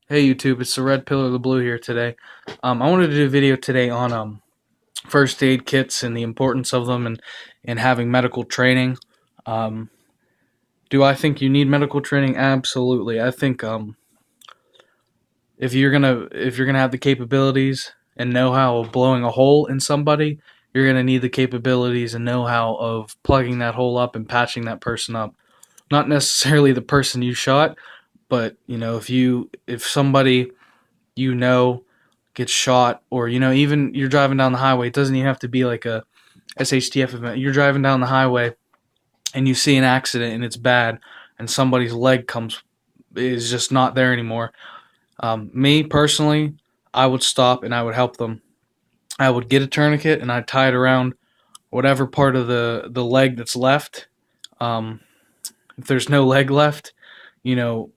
Hey YouTube, it's the Red Pill or the Blue here today. I wanted to do a video today on first aid kits and the importance of them and having medical training. Um, do I think you need medical training? Absolutely. I think if you're gonna have the capabilities and know-how of blowing a hole in somebody, you're gonna need the capabilities and know-how of plugging that hole up and patching that person up. Not necessarily the person you shot, but if somebody you know gets shot, or even you're driving down the highway, it doesn't even have to be like a SHTF event. You're driving down the highway and you see an accident and it's bad, and somebody's leg comes is just not there anymore. Me personally, I would stop and I would help them. I would get a tourniquet and I'd tie it around whatever part of the leg that's left. Um, if there's no leg left, you know,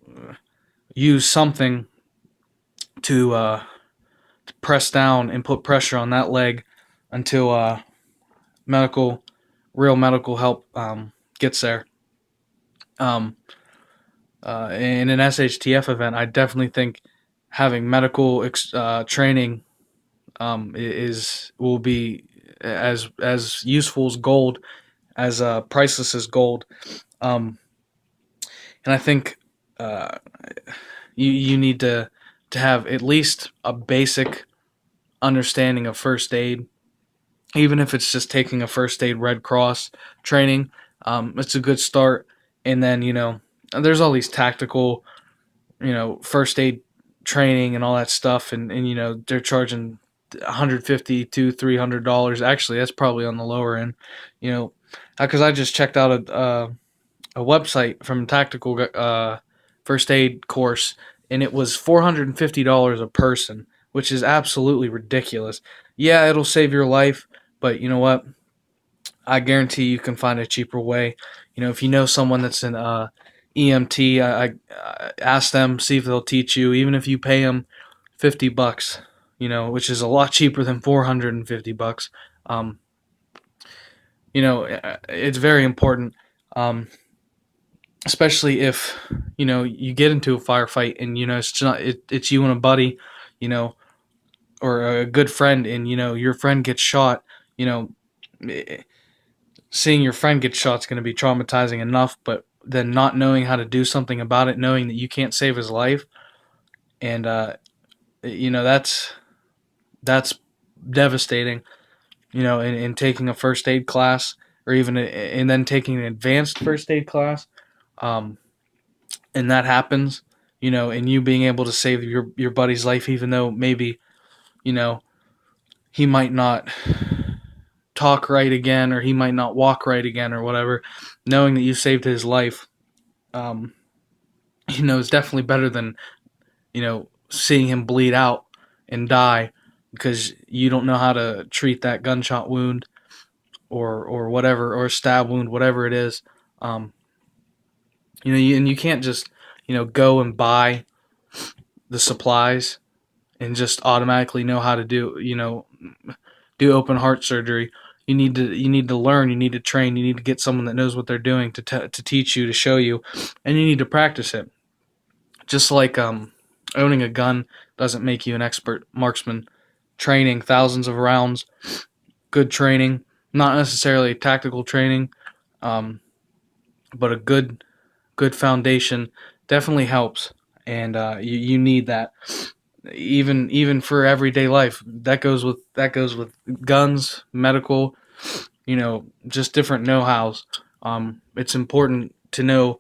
use something to press down and put pressure on that leg until medical, real medical help gets there. Um, in an SHTF event, I definitely think having medical training is will be as useful as gold, as priceless as gold. Um, and I think uh, you need to have at least a basic understanding of first aid, even if it's just taking a first aid Red Cross training. It's a good start. And then there's all these tactical first aid training and all that stuff, and they're charging 150 to $300. Actually, that's probably on the lower end. You know, because I just checked out a website from tactical first aid course, and it was $450 a person, which is absolutely ridiculous. Yeah, it'll save your life, but you know what? I guarantee you can find a cheaper way. If you know someone that's an EMT, I ask them, see if they'll teach you, even if you pay them $50, which is a lot cheaper than $450. Um, it's very important, especially if you get into a firefight and it's you and a buddy, you know, or a good friend, and your friend gets shot. You know, seeing your friend get shot is going to be traumatizing enough, but then not knowing how to do something about it, knowing that you can't save his life, and that's devastating. In taking a first aid class, or even and then taking an advanced first aid class, um, and that happens, and you being able to save your buddy's life, even though maybe you know he might not talk right again, or he might not walk right again, or whatever. Knowing that you saved his life, um, is definitely better than seeing him bleed out and die because you don't know how to treat that gunshot wound, or whatever, or stab wound, whatever it is. Um, and you can't just go and buy the supplies and just automatically know how to do open heart surgery. You need to learn. You need to train. You need to get someone that knows what they're doing to teach you, to show you, and you need to practice it. Just like owning a gun doesn't make you an expert marksman. Training thousands of rounds, good training, not necessarily tactical training, um, but a good foundation definitely helps, and you need that, even for everyday life. That goes with guns, medical, just different know-hows. It's important to know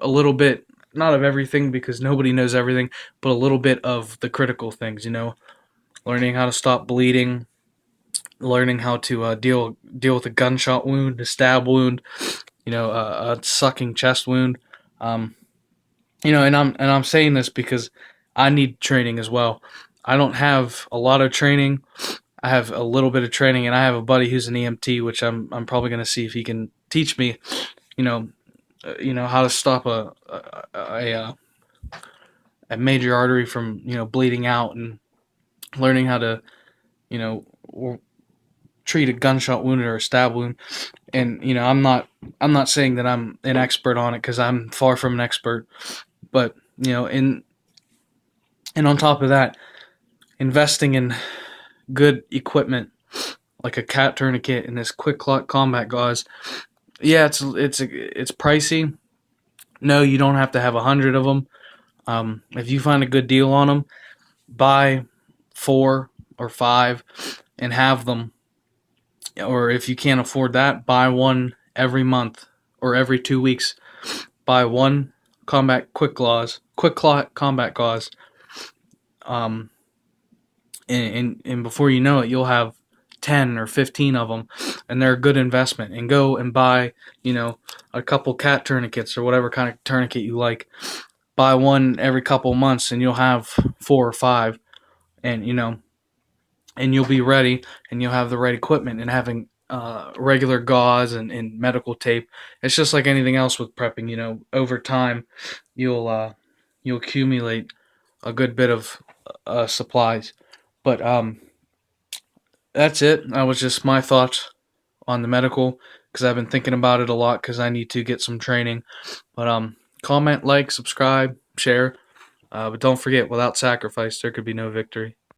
a little bit, not of everything because nobody knows everything, but a little bit of the critical things. Learning how to stop bleeding, learning how to deal with a gunshot wound, a stab wound, a sucking chest wound. Um, and I'm saying this because I need training as well. I don't have a lot of training. I have a little bit of training, and I have a buddy who's an EMT, which I'm probably going to see if he can teach me. You know, how to stop a major artery from bleeding out, and learning how to you know treat a gunshot wound or a stab wound. And I'm not saying that I'm an expert on it, because I'm far from an expert, but And on top of that, investing in good equipment like a cat tourniquet and this quick clot combat gauze. Yeah, it's pricey. No, you don't have to have 100 of them. If you find a good deal on them, buy 4 or 5 and have them. Or if you can't afford that, buy one every month or every 2 weeks. Buy one quick clot combat gauze. Um, and before you know it, you'll have 10 or 15 of them, and they're a good investment. And go and buy, a couple cat tourniquets or whatever kind of tourniquet you like. Buy one every couple months, and you'll have 4 or 5, and and you'll be ready, and you'll have the right equipment. And having regular gauze and medical tape, it's just like anything else with prepping. Over time, you'll accumulate a good bit of supplies. But that's it. That was just my thoughts on the medical, because I've been thinking about it a lot because I need to get some training. But comment, like, subscribe, share. But don't forget, without sacrifice, there could be no victory.